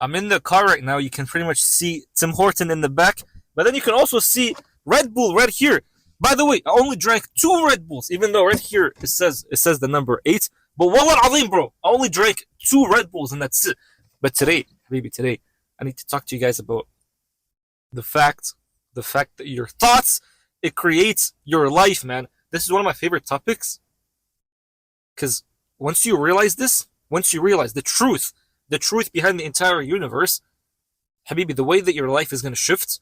I'm in the car right now. You can pretty much see Tim Horton in the back, but then you can also see Red Bull right here. By the way, I only drank 2 Red Bulls, even though right here it says the number 8. But wallah alim, bro, I only drank 2 Red Bulls and that's it. But today, baby, today, I need to talk to you guys about the fact, the fact that your thoughts, it creates your life, man. This is one of my favorite topics because once you realize this, once you realize the truth behind the entire universe, Habibi, the way that your life is going to shift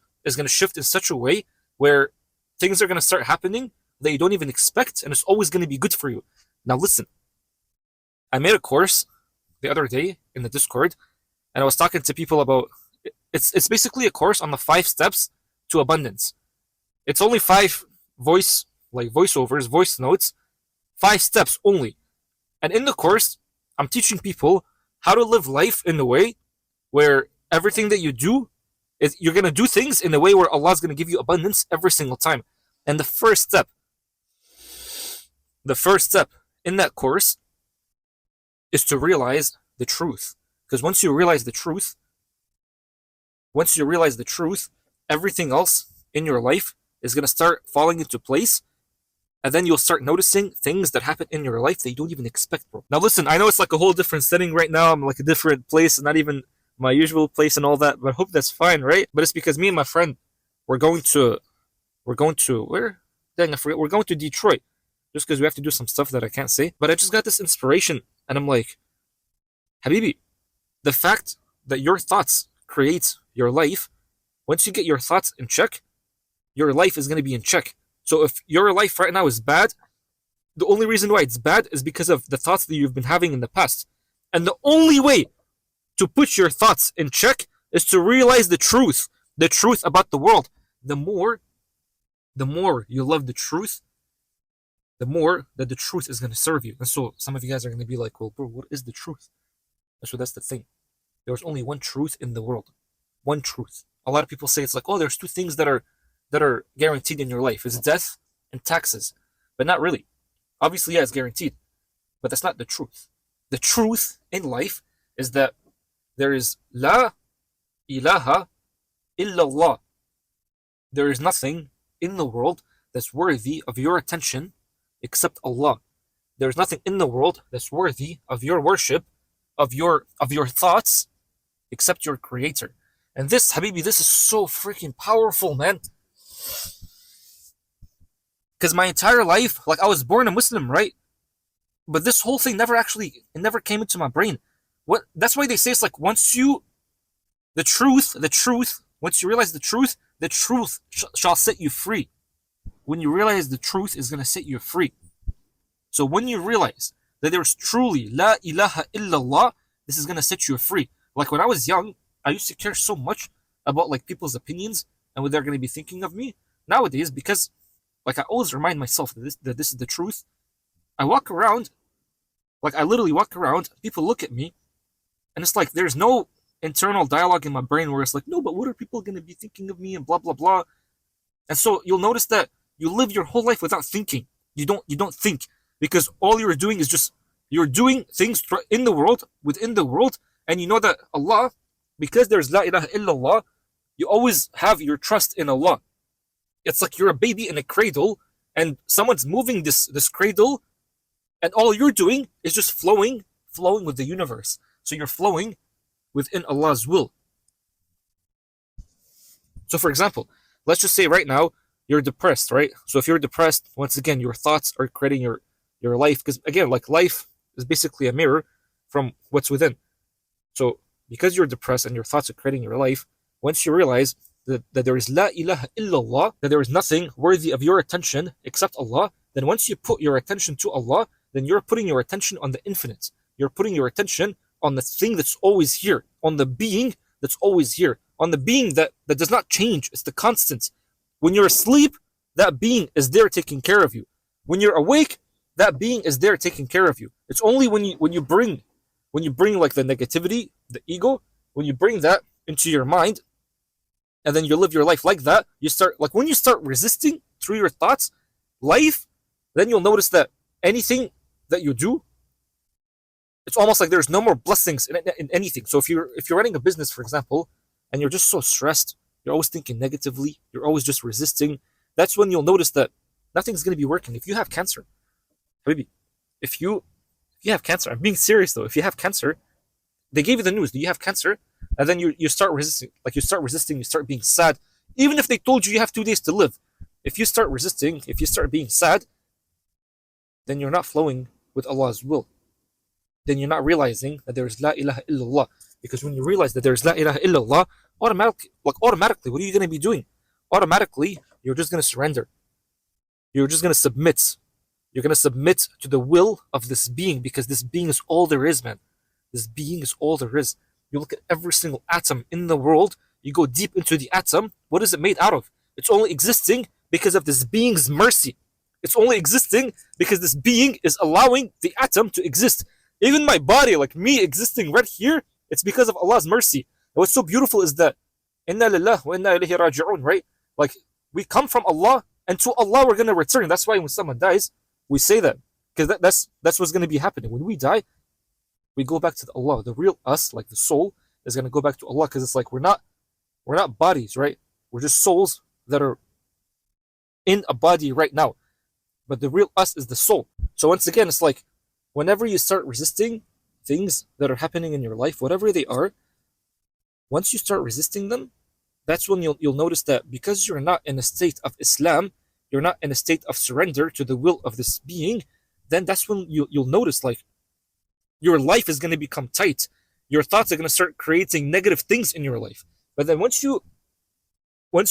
in such a way where things are going to start happening that you don't even expect, and it's always going to be good for you. Now, listen, I made a course the other day in the Discord, and I was talking to people about it's basically a course on the 5 steps to abundance. It's only 5 voiceovers, voice notes, 5 steps only. And in the course, I'm teaching people how to live life in a way where everything that you do is you're gonna do things in a way where Allah's gonna give you abundance every single time. And the first step in that course is to realize the truth. Because once you realize the truth, everything else in your life is gonna start falling into place, and then you'll start noticing things that happen in your life that you don't even expect, bro. Now listen, I know it's like a whole different setting right now. I'm like a different place, not even my usual place and all that, but I hope that's fine, right? But it's because me and my friend, we're going to where? Dang, I forget. We're going to Detroit just because we have to do some stuff that I can't say. But I just got this inspiration, and I'm like, Habibi, the fact that your thoughts create your life, once you get your thoughts in check, your life is going to be in check. So if your life right now is bad, the only reason why it's bad is because of the thoughts that you've been having in the past. And the only way to put your thoughts in check is to realize the truth about the world. The more you love the truth, the more that the truth is going to serve you. And so some of you guys are going to be like, well, bro, what is the truth? And so that's the thing. There's only one truth in the world. One truth. A lot of people say it's like, oh, there's 2 things that are guaranteed in your life. It's death and taxes. But not really. Obviously, yeah, it's guaranteed. But that's not the truth. The truth in life is that there is La ilaha illallah. There is nothing in the world that's worthy of your attention except Allah. There is nothing in the world that's worthy of your worship, of your thoughts, except your Creator. And this, Habibi, this is so freaking powerful, man. Because my entire life, like I was born a Muslim, right? But this whole thing never came into my brain. That's why they say it's like once you realize the truth shall set you free. When you realize the truth is going to set you free. So when you realize that there's truly La ilaha illallah, this is going to set you free. Like when I was young, I used to care so much about like people's opinions and what they're going to be thinking of me. Nowadays, because like I always remind myself that this is the truth, I walk around, like I literally walk around, people look at me, and it's like there's no internal dialogue in my brain where it's like, no, but what are people going to be thinking of me and blah, blah, blah. And so you'll notice that you live your whole life without thinking. You don't think, because all you're doing is just, you're doing things in the world, within the world, and you know that Allah, because there's La ilaha illallah, you always have your trust in Allah. It's like you're a baby in a cradle, and someone's moving this cradle, and all you're doing is just flowing with the universe. So you're flowing within Allah's will. So for example, let's just say right now, you're depressed, right? So if you're depressed, once again, your thoughts are creating your life. Because again, like life is basically a mirror from what's within. So because you're depressed and your thoughts are creating your life, once you realize that there is La ilaha illallah, that there is nothing worthy of your attention except Allah, then once you put your attention to Allah, then you're putting your attention on the infinite. You're putting your attention on the thing that's always here, on the being that's always here, on the being that does not change. It's the constant. When you're asleep, that being is there taking care of you. When you're awake, that being is there taking care of you. It's only when you bring like the negativity, the ego, when you bring that into your mind, and then you live your life like that, you start, like when you start resisting through your thoughts, life, then you'll notice that anything that you do It's almost like there's no more blessings in anything. So if you're running a business, for example, and you're just so stressed, you're always thinking negatively, you're always just resisting, that's when you'll notice that nothing's going to be working. If you have cancer, maybe, if you have cancer, I'm being serious though. If you have cancer, they gave you the news that you have cancer, and then you start resisting. Like you start resisting, you start being sad, even if they told you you have 2 days to live. If you start resisting, if you start being sad, then you're not flowing with Allah's will. Then you're not realizing that there is La ilaha illallah. Because when you realize that there is La ilaha illallah, automatically, what are you going to be doing? Automatically, you're just going to surrender. You're just going to submit. You're going to submit to the will of this being, because this being is all there is, man. This being is all there is. You look at every single atom in the world, you go deep into the atom, what is it made out of? It's only existing because of this being's mercy. It's only existing because this being is allowing the atom to exist. Even my body, like me existing right here, it's because of Allah's mercy. And what's so beautiful is that Inna lillah wa inna ilayhi raji'un, right? Like, we come from Allah, and to Allah we're going to return. That's why when someone dies, we say that. Because that's what's going to be happening. When we die, we go back to Allah. The real us, like the soul, is going to go back to Allah, because it's like we're not bodies, right? We're just souls that are in a body right now. But the real us is the soul. So once again, it's like whenever you start resisting things that are happening in your life, whatever they are, once you start resisting them, that's when you'll notice that because you're not in a state of Islam, you're not in a state of surrender to the will of this being, then that's when you'll notice like your life is going to become tight. Your thoughts are going to start creating negative things in your life. But then once you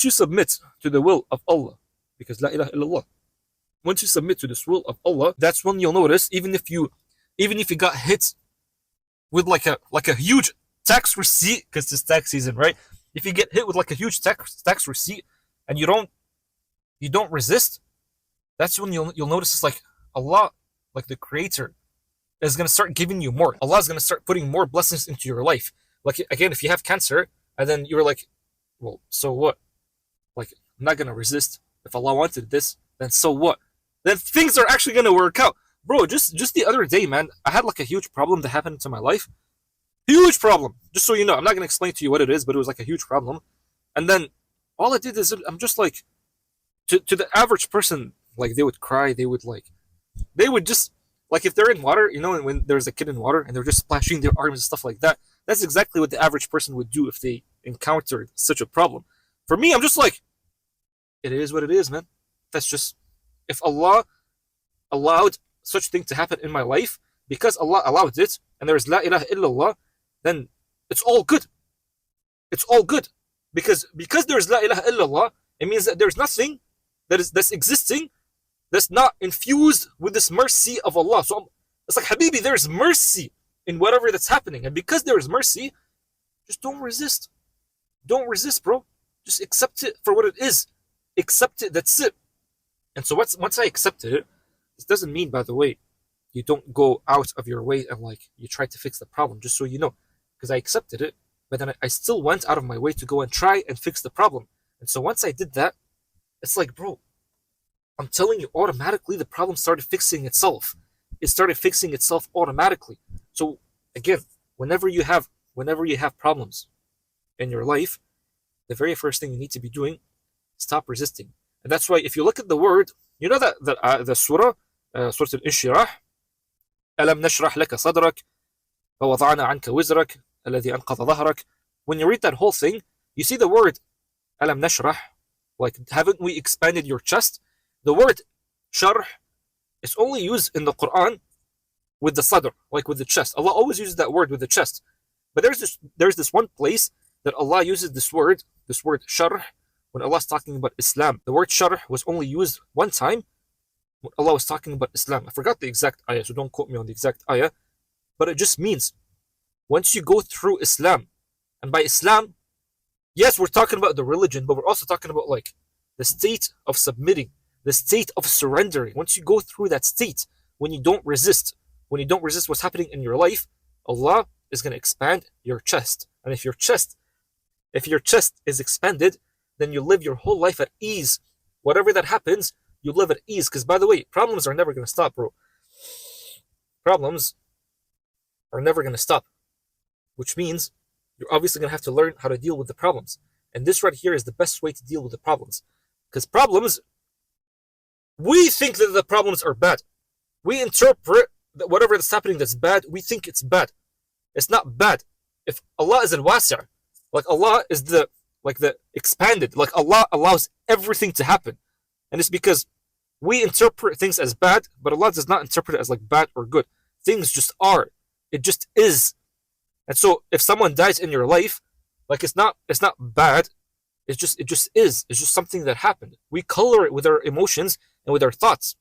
submit to the will of Allah, because La ilaha illallah, once you submit to this will of Allah, that's when you'll notice, even if you got hit with like a huge tax receipt, because it's tax season, right? If you get hit with like a huge tax receipt and you don't resist, that's when you'll notice it's like Allah, like the creator, is going to start giving you more. Allah is going to start putting more blessings into your life. Like, again, if you have cancer and then you're like, well, so what? Like, I'm not going to resist. If Allah wanted this, then so what? Then things are actually going to work out. Bro, just the other day, man, I had like a huge problem that happened to my life. Huge problem. Just so you know, I'm not going to explain to you what it is, but it was like a huge problem. And then all I did is I'm just like, to the average person, like they would cry, they would just, like if they're in water, you know, when there's a kid in water and they're just splashing their arms and stuff like that, that's exactly what the average person would do if they encountered such a problem. For me, I'm just like, it is what it is, man. That's just, if Allah allowed such thing to happen in my life, because Allah allowed it, and there's La ilaha illallah, then it's all good. It's all good. Because there's La ilaha illallah, it means that there's nothing that's existing that's not infused with this mercy of Allah. So it's like, Habibi, there's mercy in whatever that's happening. And because there is mercy, just don't resist. Don't resist, bro. Just accept it for what it is. Accept it, that's it. And so once I accepted it, this doesn't mean, by the way, you don't go out of your way and like you try to fix the problem, just so you know. Because I accepted it, but then I still went out of my way to go and try and fix the problem. And so once I did that, it's like, bro, I'm telling you, automatically the problem started fixing itself. It started fixing itself automatically. So again, whenever you have problems in your life, the very first thing you need to be doing, stop resisting. And that's why if you look at the word, you know that the surah, Surah Al-Inshirah, ألم نشرح لك صدرك ووضعنا عنك وزرك الذي أنقض ظهرك. When you read that whole thing, you see the word ألم نشرح, like, haven't we expanded your chest? The word sharh is only used in the Quran with the sadr, like with the chest. Allah always uses that word with the chest. But there's this one place that Allah uses this word sharh, when Allah is talking about Islam. The word sharh was only used one time when Allah was talking about Islam. I forgot the exact ayah, so don't quote me on the exact ayah. But it just means once you go through Islam, and by Islam, yes, we're talking about the religion, but we're also talking about like the state of submitting, the state of surrendering. Once you go through that state, when you don't resist what's happening in your life, Allah is going to expand your chest. And if your chest is expanded, then you live your whole life at ease. Whatever that happens, you live at ease. Because by the way, problems are never going to stop, bro. Problems are never going to stop, which means you're obviously going to have to learn how to deal with the problems. And this right here is the best way to deal with the problems. Because problems, we think that the problems are bad. We interpret that whatever is happening that's bad, we think it's bad. It's not bad. If Allah is al-wasi', like Allah is the expanded, like Allah allows everything to happen. And it's because we interpret things as bad, but Allah does not interpret it as like bad or good. Things just are. It just is. And so if someone dies in your life, like it's not bad. It just is. It's just something that happened. We color it with our emotions and with our thoughts.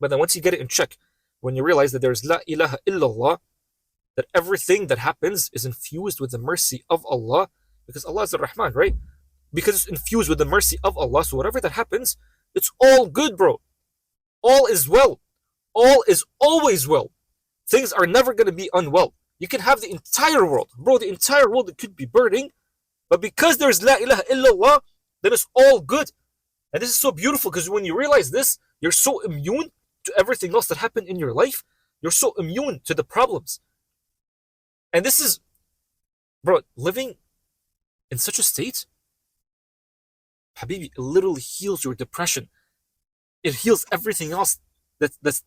But then once you get it in check, when you realize that there's La ilaha illallah, that everything that happens is infused with the mercy of Allah, because Allah is the Rahman, right? Because it's infused with the mercy of Allah, so whatever that happens, it's all good, bro. All is well. All is always well. Things are never going to be unwell. You can have the entire world, bro, the entire world that could be burning, but because there's La ilaha illallah, then it's all good. And this is so beautiful, because when you realize this, you're so immune to everything else that happened in your life. You're so immune to the problems. And this is, bro, living in such a state, Habibi, it literally heals your depression. It heals everything else that's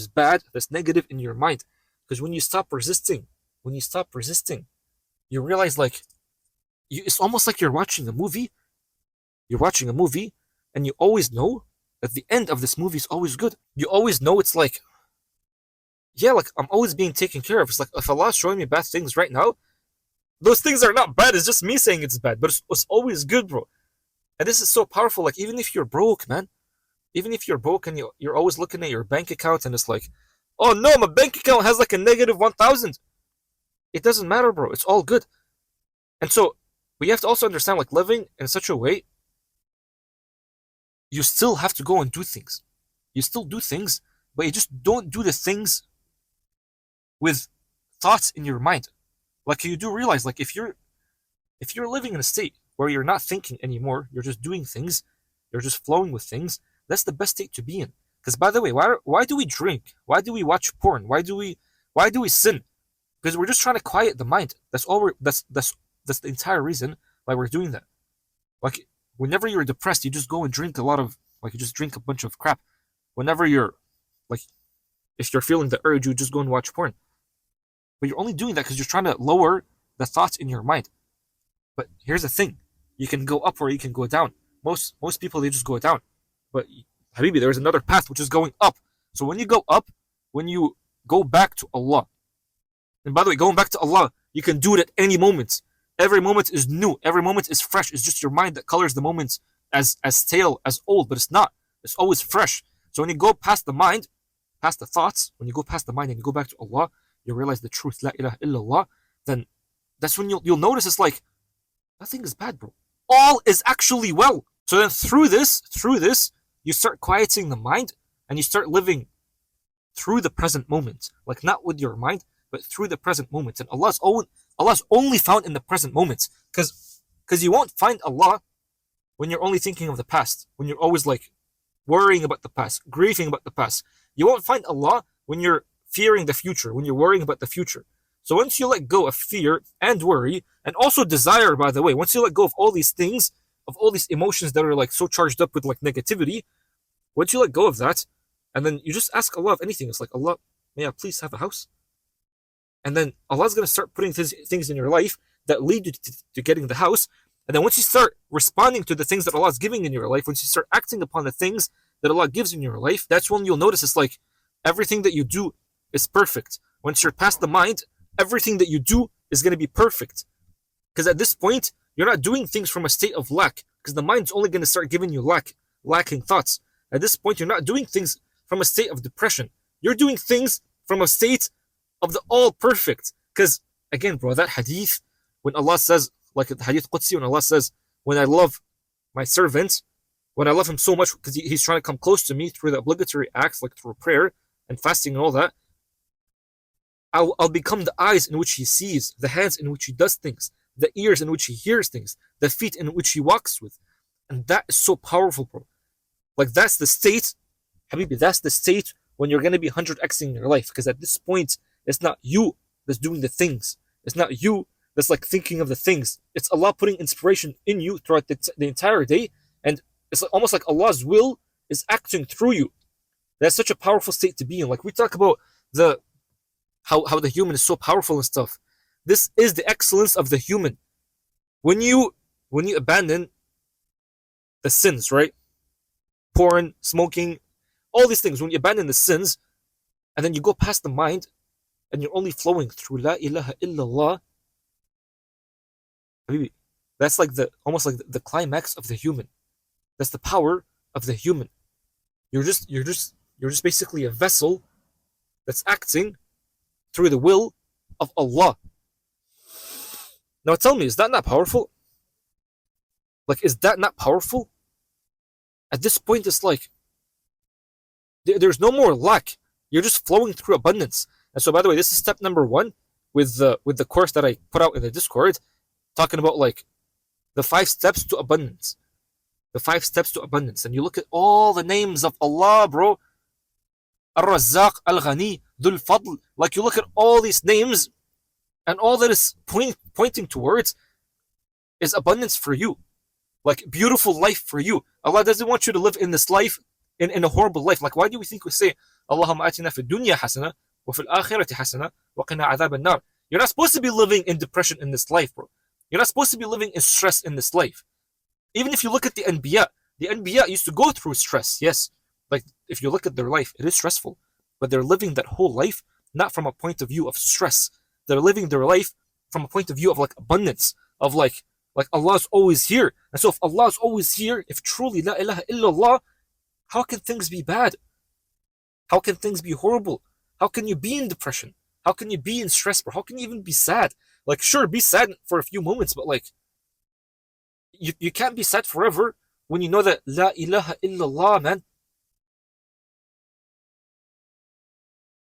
bad, that's negative in your mind. Because when you stop resisting, you realize it's almost like you're watching a movie. You're watching a movie, and you always know that the end of this movie is always good. You always know it's like, yeah, like I'm always being taken care of. It's like if Allah is showing me bad things right now, those things are not bad. It's just me saying it's bad, but it's always good, bro. And this is so powerful. Like even if you're broke, man, even if you're broke and you're always looking at your bank account and it's like, oh no, my bank account has like a negative 1,000. It doesn't matter, bro. It's all good. And so we have to also understand, like living in such a way, you still have to go and do things. You still do things, but you just don't do the things with thoughts in your mind. Like you do realize, like if you're living in a state where you're not thinking anymore, you're just doing things, you're just flowing with things, that's the best state to be in. Because by the way, why do we drink? Why do we watch porn? Why do we sin? Because we're just trying to quiet the mind. That's the entire reason why we're doing that. Like whenever you're depressed, you just go and drink you just drink a bunch of crap. Whenever you're like, if you're feeling the urge, you just go and watch porn. But you're only doing that because you're trying to lower the thoughts in your mind. But here's the thing. You can go up or you can go down. Most people, they just go down. But Habibi, there's another path which is going up. So when you go up, when you go back to Allah, and by the way, going back to Allah, you can do it at any moment. Every moment is new. Every moment is fresh. It's just your mind that colors the moments as stale, as old, but it's not. It's always fresh. So when you go past the mind, past the thoughts, when you go past the mind and you go back to Allah, you realize the truth, La ilaha illallah, then that's when you'll notice it's like, nothing is bad, bro. All is actually well. So then through this, you start quieting the mind and you start living through the present moment. Like not with your mind, but through the present moment. And Allah's only found in the present moments. Because you won't find Allah when you're only thinking of the past. When you're always like worrying about the past, grieving about the past. You won't find Allah when you're fearing the future, when you're worrying about the future. So once you let go of fear and worry, and also desire, by the way, once you let go of all these things, of all these emotions that are like so charged up with like negativity, once you let go of that, and then you just ask Allah of anything, it's like, Allah, may I please have a house? And then Allah's going to start putting things in your life that lead you to getting the house. And then once you start responding to the things that Allah is giving in your life, once you start acting upon the things that Allah gives in your life, that's when you'll notice it's like everything that you do is perfect. Once you're past the mind, everything that you do is going to be perfect. Because at this point, you're not doing things from a state of lack, because the mind's only going to start giving you lacking thoughts. At this point, you're not doing things from a state of depression. You're doing things from a state of the all perfect. Because again, bro, that hadith, when Allah says, like the hadith Qudsi, when Allah says, when I love my servant, when I love him so much because he's trying to come close to me through the obligatory acts, like through prayer and fasting and all that, I'll become the eyes in which he sees, the hands in which he does things, the ears in which he hears things, the feet in which he walks with. And that is so powerful, bro. Like that's the state, Habibi, that's the state when you're going to be 100xing your life. Because at this point, it's not you that's doing the things. It's not you that's like thinking of the things. It's Allah putting inspiration in you throughout the entire day, and it's like, almost like Allah's will is acting through you. That's such a powerful state to be in. Like we talk about the how the human is so powerful and stuff. This is the excellence of the human. When you abandon the sins, right? Porn, smoking, all these things. When you abandon the sins, and then you go past the mind, and you're only flowing through La ilaha illallah. That's like almost like the climax of the human. That's the power of the human. You're just basically a vessel that's acting through the will of Allah. Now tell me, is that not powerful? Like, is that not powerful? At this point, it's like there's no more lack. You're just flowing through abundance. And so, by the way, this is step number 1 with the course that I put out in the Discord, talking about like the 5 steps to abundance. The 5 steps to abundance. And you look at all the names of Allah, bro. Ar-Razzaq, Al-Ghani, Dhul Fadl. Like, you look at all these names, and all that is pointing towards is abundance for you. Like, beautiful life for you. Allah doesn't want you to live in this life, in a horrible life. Like, why do we think we say, Allahumma atina fi dunya hasana, wa fil akhirati hasana, wa qina adhab an-nar. You're not supposed to be living in depression in this life, bro. You're not supposed to be living in stress in this life. Even if you look at the Anbiya used to go through stress, yes. Like, if you look at their life, it is stressful. But they're living that whole life not from a point of view of stress. They're living their life from a point of view of like abundance, of like Allah's always here. And so if Allah's always here, if truly La ilaha illallah, how can things be bad? How can things be horrible? How can you be in depression? How can you be in stress, bro? How can you even be sad? Like, sure, be sad for a few moments, but like, you can't be sad forever when you know that La ilaha illallah, man.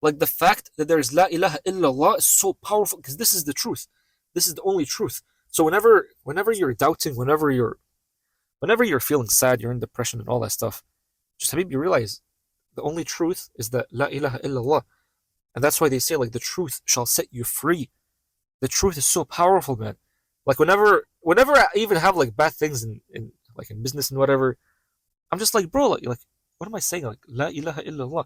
Like, the fact that there's La ilaha illallah is so powerful, because this is the truth. This is the only truth. So whenever you're doubting, whenever you're feeling sad, you're in depression and all that stuff, just Habib, you realize the only truth is that La ilaha illallah. And that's why they say, like, the truth shall set you free. The truth is so powerful, man. Like, whenever I even have like bad things in business and whatever, I'm just like, bro, like what am I saying? Like, La ilaha illallah.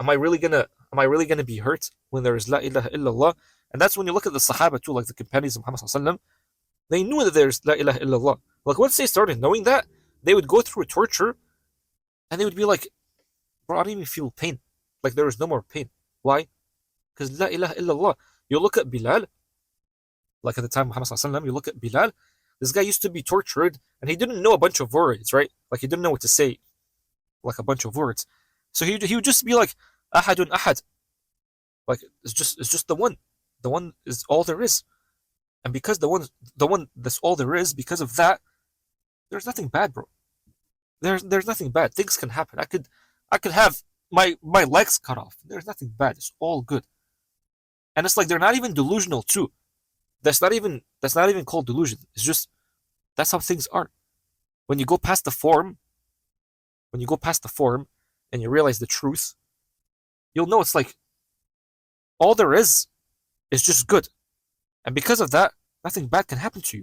Am I really gonna be hurt when there is La ilaha illallah? And that's when you look at the Sahaba too, like the companions of Muhammad sallallahu alaihi wasallam. They knew that there's La ilaha illallah. Like, once they started knowing that, they would go through torture, and they would be like, bro, I don't even feel pain. Like, there is no more pain. Why? Because La ilaha illallah. You look at Bilal, like at the time of Muhammad sallallahu alaihi wasallam, you look at Bilal. This guy used to be tortured, and he didn't know a bunch of words, right? Like, he didn't know what to say, like a bunch of words. So he would just be like, Ahadun Ahad. Like, it's just the one. The one is all there is. And because the one that's all there is, because of that, there's nothing bad, bro. There's nothing bad. Things can happen. I could have my legs cut off. There's nothing bad. It's all good. And it's like, they're not even delusional too. That's not even called delusion. It's just, that's how things are. When you go past the form, and you realize the truth, you'll know it's like, all there is just good. And because of that, nothing bad can happen to you.